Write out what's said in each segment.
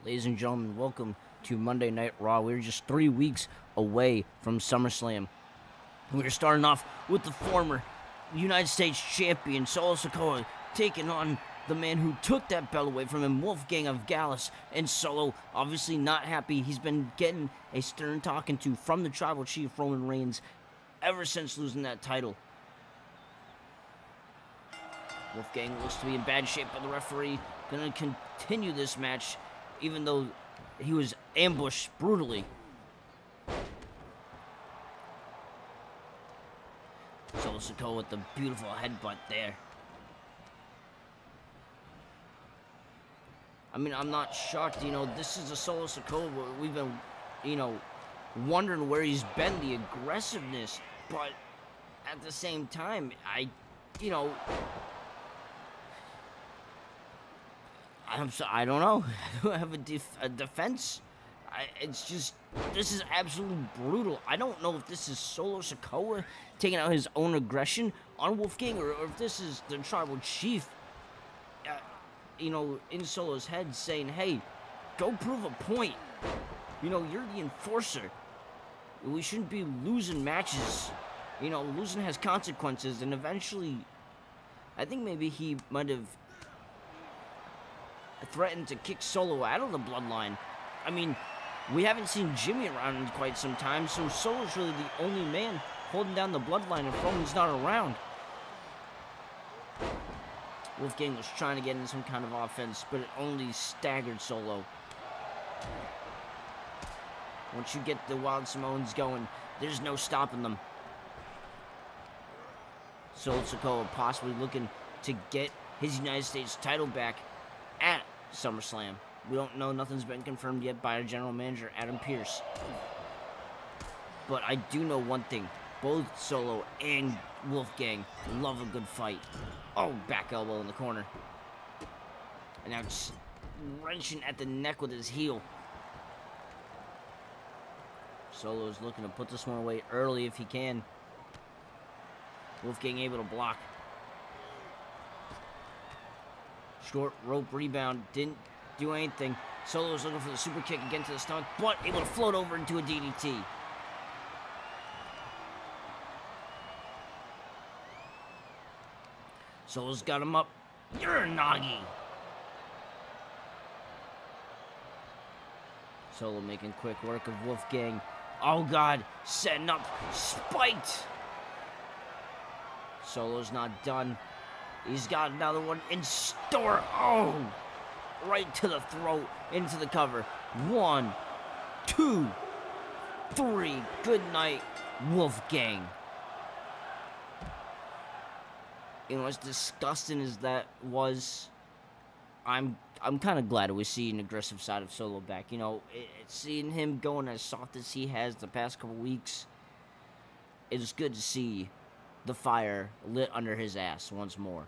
Ladies and gentlemen, welcome to Monday Night Raw. We're just 3 weeks away from SummerSlam. We're starting off with the former United States champion, Solo Sikoa, taking on the man who took that belt away from him, Wolfgang of Gallus. And Solo, obviously not happy. He's been getting a stern talking to from the tribal chief, Roman Reigns, ever since losing that title. Wolfgang looks to be in bad shape by the referee. Gonna continue this match, even though he was ambushed brutally. Solo Sikoa with the beautiful headbutt there. I mean, I'm not shocked, this is a Solo Sikoa. We've been, wondering where he's been, the aggressiveness, but at the same time, I don't know. I don't have a defense. It's just, this is absolutely brutal. I don't know if this is Solo Sikoa taking out his own aggression on Wolfgang, or if this is the tribal chief, in Solo's head saying, hey, go prove a point. You're the enforcer. We shouldn't be losing matches. Losing has consequences, and eventually, I think maybe he might have threatened to kick Solo out of the bloodline. I mean, we haven't seen Jimmy around in quite some time, so Solo's really the only man holding down the bloodline if Roman's not around. Wolfgang was trying to get in some kind of offense, but it only staggered Solo. Once you get the Wild Samoans going, there's no stopping them. Solo Sikoa possibly looking to get his United States title back at SummerSlam. We don't know, nothing's been confirmed yet by our general manager, Adam Pearce. But I do know one thing. Both Solo and Wolfgang love a good fight. Oh, back elbow in the corner. And now just wrenching at the neck with his heel. Solo's looking to put this one away early if he can. Wolfgang able to block. Short rope rebound, didn't do anything. Solo's looking for the super kick again to the stomach, but able to float over into a DDT. Solo's got him up. Uranagi. Solo making quick work of Wolfgang. Oh God, setting up, spiked. Solo's not done. He's got another one in store. Oh, right to the throat, into the cover. 1, 2, 3. Good night, Wolfgang. As disgusting as that was, I'm kind of glad we see an aggressive side of Solo back. Seeing him going as soft as he has the past couple weeks, it's good to see the fire lit under his ass once more.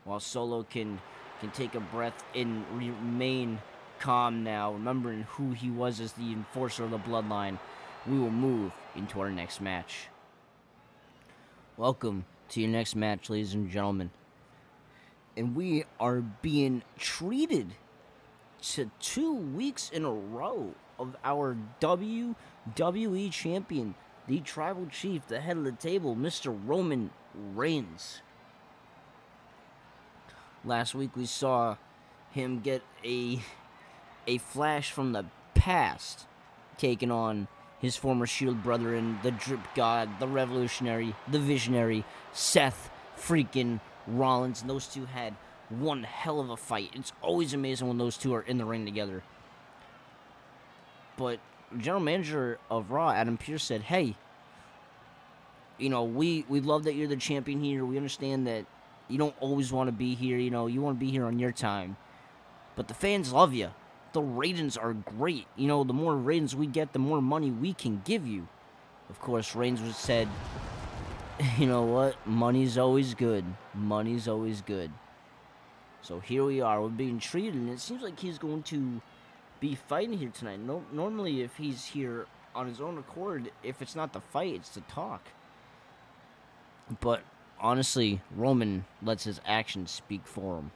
While Solo can take a breath and remain calm now, remembering who he was as the enforcer of the bloodline, we will move into our next match. Welcome to your next match, ladies and gentlemen. And we are being treated to 2 weeks in a row of our WWE champion, the tribal chief, the head of the table, Mr. Roman Reigns. Last week we saw him get a flash from the past, taking on his former Shield brethren, the Drip God, the Revolutionary, the Visionary, Seth freaking Rollins. And those two had one hell of a fight. It's always amazing when those two are in the ring together. But general manager of Raw, Adam Pearce, said, hey, we love that you're the champion here. We understand that you don't always want to be here. You want to be here on your time. But the fans love you. The ratings are great. The more ratings we get, the more money we can give you. Of course, Reigns said, you know what? Money's always good. Money's always good. So here we are. We're being treated, and it seems like he's going to be fighting here tonight. Normally, if he's here on his own accord, if it's not the fight, it's the talk. But honestly, Roman lets his actions speak for him.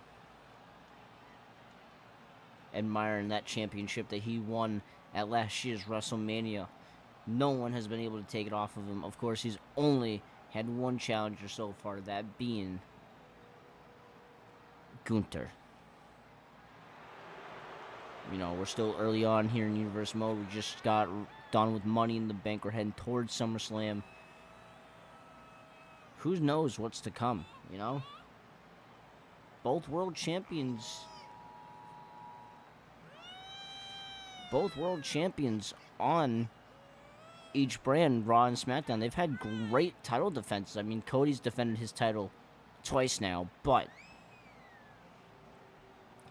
admiring that championship that he won at last year's WrestleMania. No one has been able to take it off of him. Of course, he's only had one challenger so far, that being Gunther. You know, we're still early on here in Universe Mode. We just got done with Money in the Bank. We're heading towards SummerSlam. Who knows what's to come, you know? Both world champions on each brand, Raw and SmackDown. They've had great title defenses. I mean, Cody's defended his title twice now, but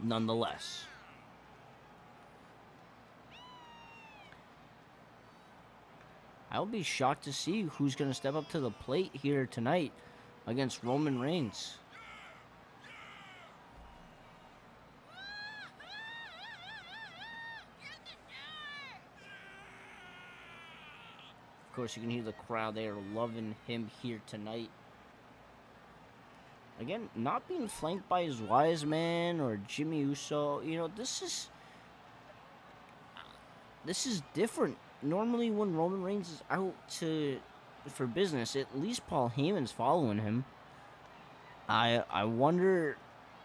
nonetheless. I'll be shocked to see who's going to step up to the plate here tonight against Roman Reigns. Of course, you can hear the crowd. They are loving him here tonight. Again, not being flanked by his wise man or Jimmy Uso. You know, this is different. Normally, when Roman Reigns is out for business, at least Paul Heyman's following him. I wonder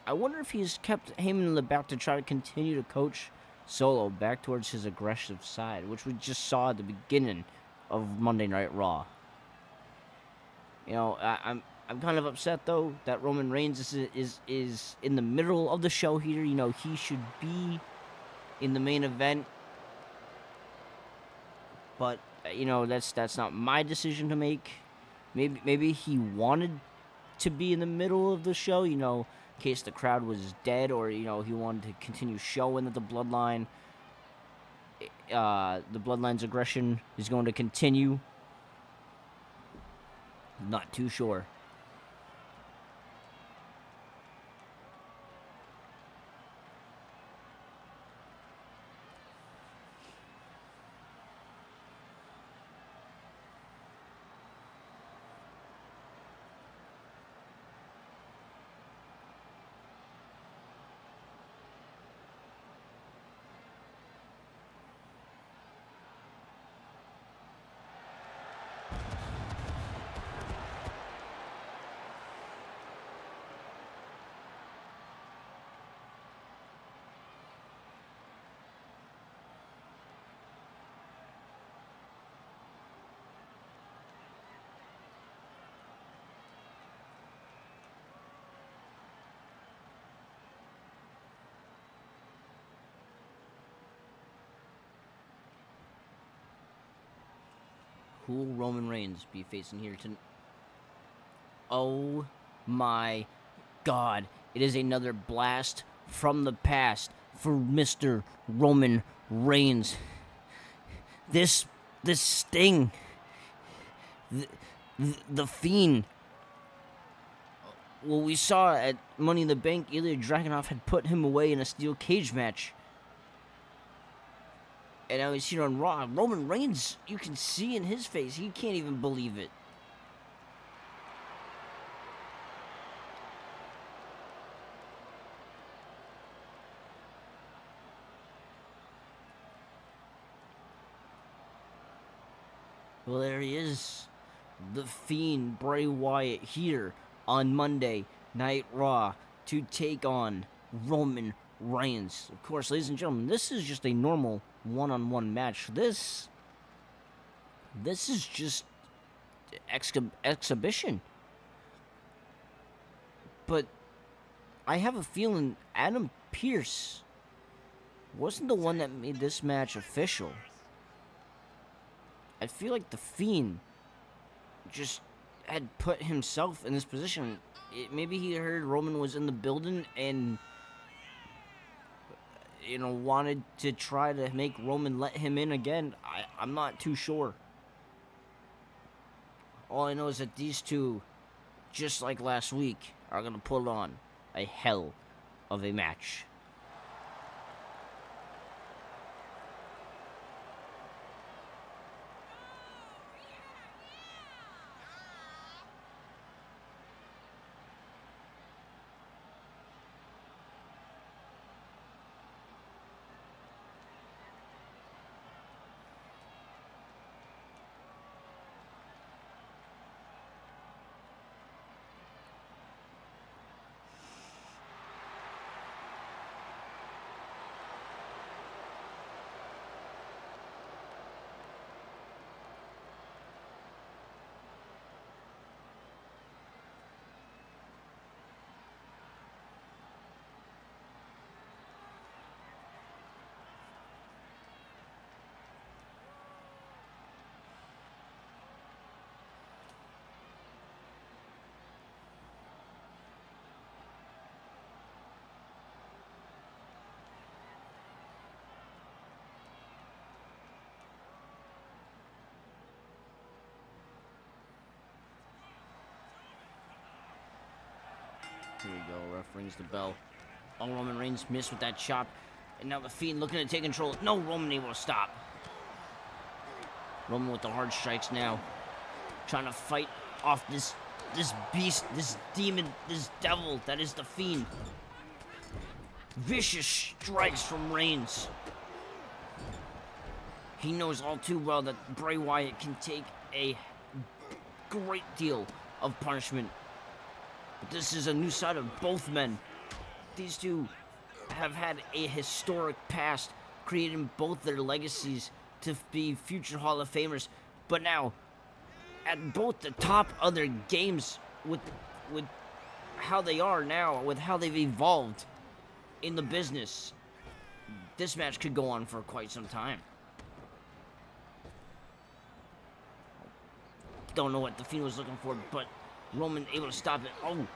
if he's kept Heyman in the back to try to continue to coach Solo back towards his aggressive side, which we just saw at the beginning of Monday Night Raw. You know, I'm kind of upset though that Roman Reigns is in the middle of the show here. You know, he should be in the main event. But you know, that's not my decision to make. Maybe he wanted to be in the middle of the show, you know, in case the crowd was dead, or you know, he wanted to continue showing that the Bloodline's aggression is going to continue. Not too sure. Who will Roman Reigns be facing here tonight? Oh my God. It is another blast from the past for Mr. Roman Reigns. This Sting, the Fiend. Well, we saw at Money in the Bank, Ilya Dragunov had put him away in a steel cage match. And now he's here on Raw. Roman Reigns, you can see in his face, he can't even believe it. Well, there he is. The Fiend, Bray Wyatt, here on Monday Night Raw to take on Roman Reigns. Of course, ladies and gentlemen, this is just a normal one-on-one match. This is just exhibition. But I have a feeling Adam Pearce wasn't the one that made this match official. I feel like the Fiend just had put himself in this position. Maybe he heard Roman was in the building and, you know, wanted to try to make Roman let him in again. I'm not too sure. All I know is that these two, just like last week, are going to put on a hell of a match. Here we go. Ref rings the bell. Oh, Roman Reigns missed with that chop. And now the Fiend looking to take control. No, Roman able to stop. Roman with the hard strikes now. Trying to fight off this beast, this demon, this devil that is the Fiend. Vicious strikes from Reigns. He knows all too well that Bray Wyatt can take a great deal of punishment. But this is a new side of both men. These two have had a historic past, creating both their legacies to be future Hall of Famers. But now, at both the top of their games, with how they are now, with how they've evolved in the business, this match could go on for quite some time. Don't know what the Fiend was looking for, but Roman able to stop it. Oh!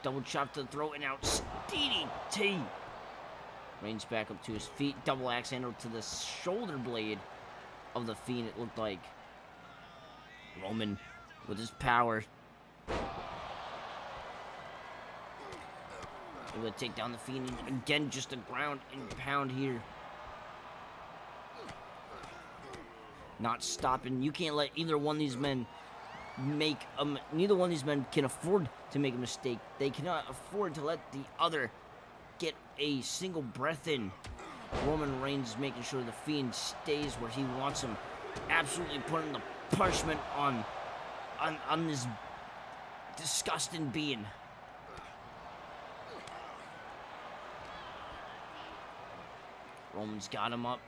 Double chop to the throat and out. DDT! Reigns back up to his feet. Double axe handle to the shoulder blade of the Fiend, it looked like. Roman with his power. Able to take down the Fiend. And again, just a ground and pound here. Not stopping. You can't let either one of these men make neither one of these men can afford to make a mistake. They cannot afford to let the other get a single breath in. Roman Reigns making sure the Fiend stays where he wants him. Absolutely putting the punishment on this disgusting being. Roman's got him up.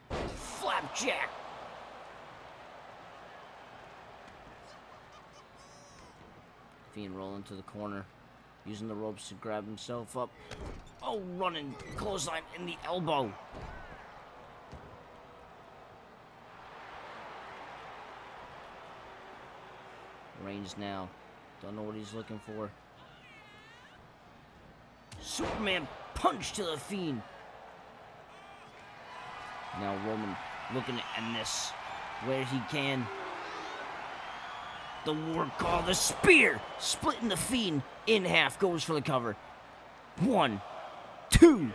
Flapjack! Fiend rolling to the corner, using the ropes to grab himself up. Oh, running clothesline in the elbow. Reigns now. Don't know what he's looking for. Superman punch to the Fiend. Now Roman looking to end this where he can. The war call, the spear, splitting the Fiend in half, goes for the cover. 1, 2,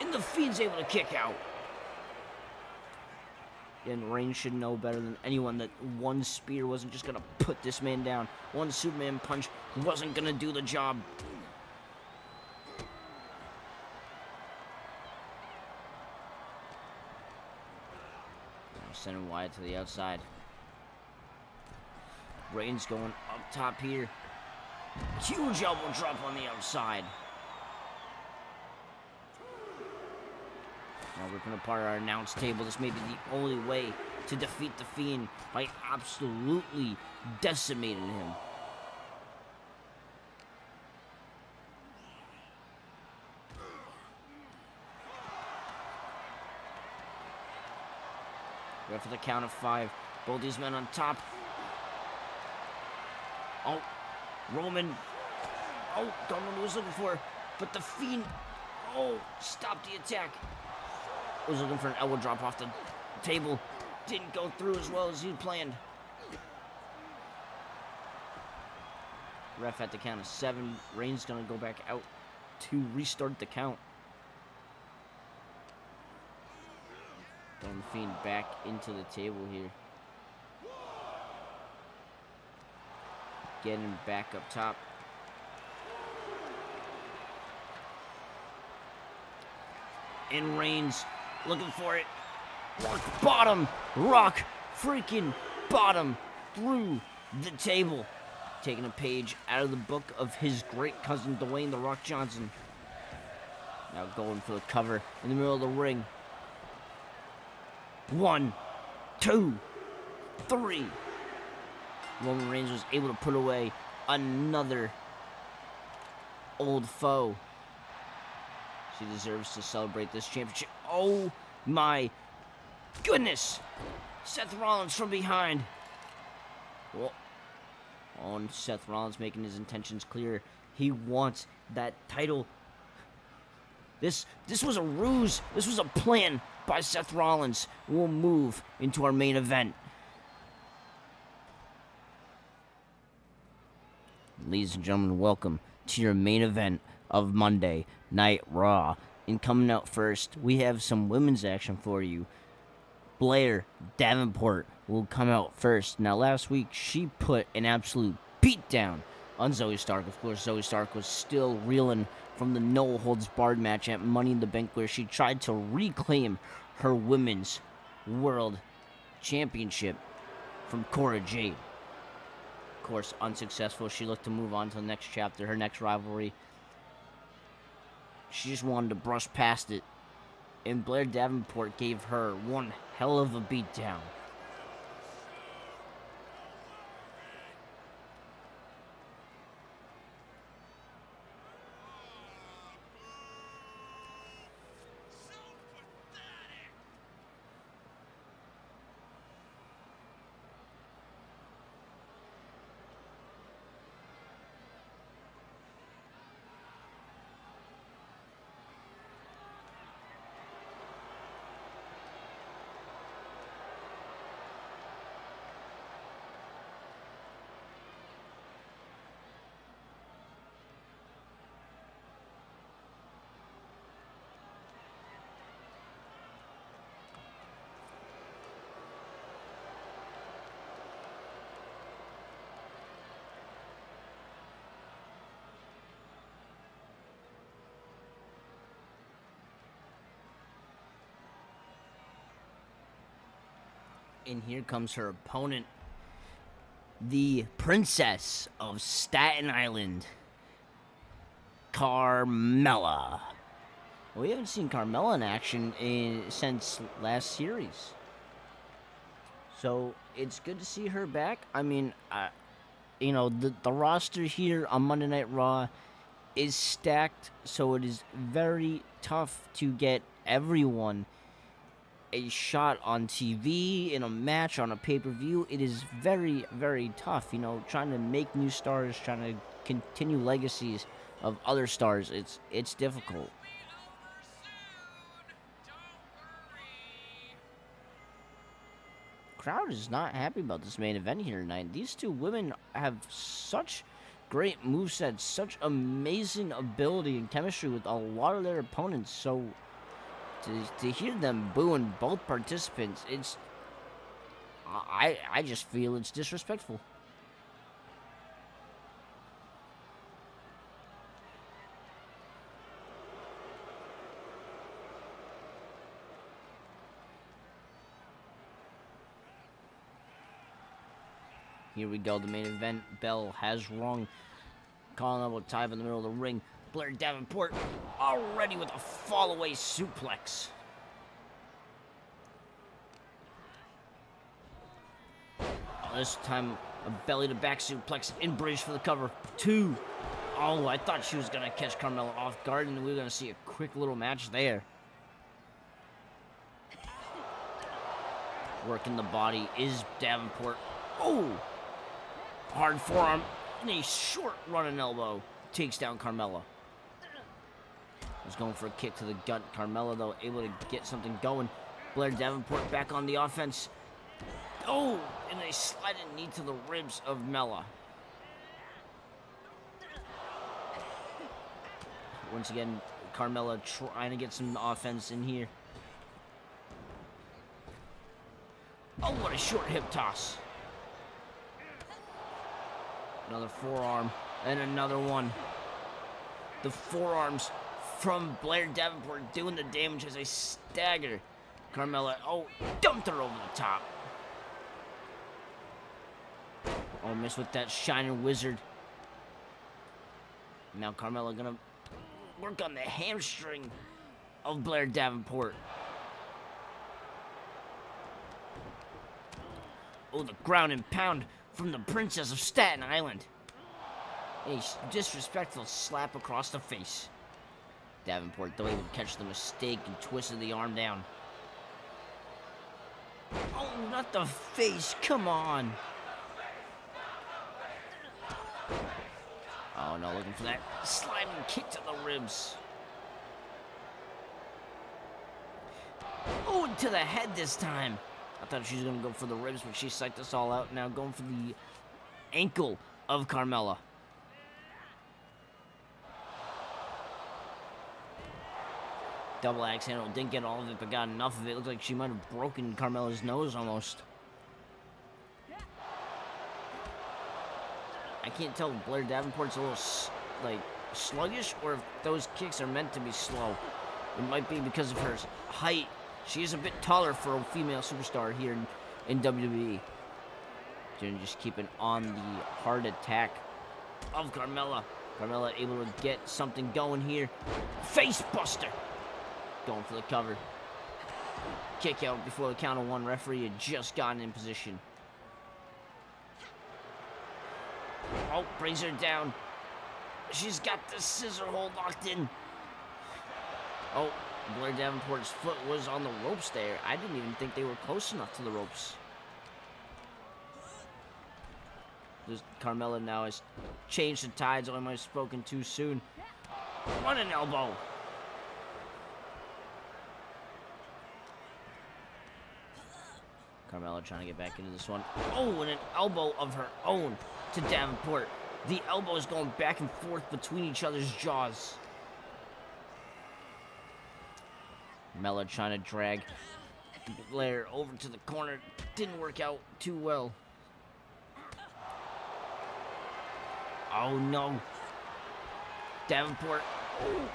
and the Fiend's able to kick out. And Reigns should know better than anyone that one spear wasn't just gonna put this man down. One Superman punch wasn't gonna do the job. Sending Wyatt to the outside. Reigns going up top here. Huge elbow drop on the outside. Now ripping apart our announce table. This may be the only way to defeat the Fiend by absolutely decimating him. Ready for the count of 5. Both these men on top. Oh, Roman. Oh, don't know what he was looking for. But the Fiend. Oh, stopped the attack. Was looking for an elbow drop off the table. Didn't go through as well as he'd planned. Ref at the count of 7. Reigns gonna go back out to restart the count. Throwing the Fiend back into the table here. Getting back up top. And Reigns looking for it. Rock bottom. Rock freaking bottom through the table. Taking a page out of the book of his great cousin, Dwayne "The Rock" Johnson. Now going for the cover in the middle of the ring. 1, 2, 3. Roman Reigns was able to put away another old foe. She deserves to celebrate this championship. Oh my goodness! Seth Rollins from behind. Well, and Seth Rollins making his intentions clear. He wants that title. This was a ruse. This was a plan by Seth Rollins. We'll move into our main event. Ladies and gentlemen, welcome to your main event of Monday Night Raw. And coming out first, we have some women's action for you. Blair Davenport will come out first. Now, last week, she put an absolute beatdown on Zoey Stark. Of course, Zoey Stark was still reeling from the no-holds-barred match at Money in the Bank, where she tried to reclaim her Women's World Championship from Cora Jade. Of course, unsuccessful. She looked to move on to the next chapter, her next rivalry. She just wanted to brush past it. And Blair Davenport gave her one hell of a beatdown. And here comes her opponent, the Princess of Staten Island, Carmella. We haven't seen Carmella in action since last series. So it's good to see her back. I mean, the roster here on Monday Night Raw is stacked, so it is very tough to get everyone a shot on TV, in a match, on a pay-per-view. It is very, very tough, trying to make new stars, trying to continue legacies of other stars. It's difficult. Crowd is not happy about this main event here tonight. These two women have such great movesets, such amazing ability and chemistry with a lot of their opponents, so to hear them booing both participants, I just feel it's disrespectful. Here we go, the main event bell has rung. Calling out time in the middle of the ring. Blair Davenport already with a fall-away suplex. This time, a belly-to-back suplex in British for the cover. 2. Oh, I thought she was going to catch Carmella off guard, and we were going to see a quick little match there. Working the body is Davenport. Oh! Hard forearm and a short running elbow takes down Carmella. Was going for a kick to the gut. Carmella, though, able to get something going. Blair Davenport back on the offense. Oh, and a sliding knee to the ribs of Mella. Once again, Carmella trying to get some offense in here. Oh, what a short hip toss. Another forearm, and another one. The forearms from Blair Davenport doing the damage as they stagger Carmella. Oh, dumped her over the top. Oh, missed with that shining wizard. Now Carmella gonna work on the hamstring of Blair Davenport. Oh, the ground and pound from the Princess of Staten Island. A disrespectful slap across the face. Davenport, though, able to catch the mistake and twisted the arm down. Oh, not the face. Come on. Oh, no, looking for that sliding kick to the ribs. Oh, to the head this time. I thought she was going to go for the ribs, but she psyched us all out. Now going for the ankle of Carmella. Double axe handle. Didn't get all of it, but got enough of it. Looked like she might have broken Carmella's nose almost. I can't tell if Blair Davenport's a little, like, sluggish, or if those kicks are meant to be slow. It might be because of her height. She is a bit taller for a female superstar here in WWE. Just keeping on the hard attack of Carmella. Carmella able to get something going here. Face buster. Going for the cover. Kick out before the count of one. Referee had just gotten in position. Oh, brings her down. She's got the scissor hold locked in. Oh, Blair Davenport's foot was on the ropes there. I didn't even think they were close enough to the ropes. Carmella now has changed the tides. Oh, I might have spoken too soon. Running elbow. Carmella trying to get back into this one. Oh, and an elbow of her own to Davenport. The elbow is going back and forth between each other's jaws. Carmella trying to drag Blair over to the corner. Didn't work out too well. Oh no. Davenport. Oh.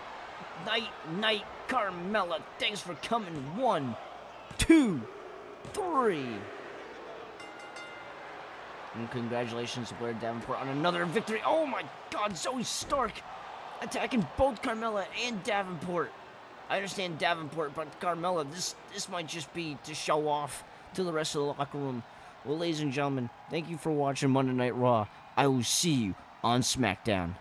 Night, Carmella. Thanks for coming. 1, 2, 3. And congratulations to Blair Davenport on another victory. Oh my god, Zoey Stark attacking both Carmella and Davenport. I understand Davenport, but Carmella, this might just be to show off to the rest of the locker room. Well, ladies and gentlemen, thank you for watching Monday Night Raw. I will see you on SmackDown.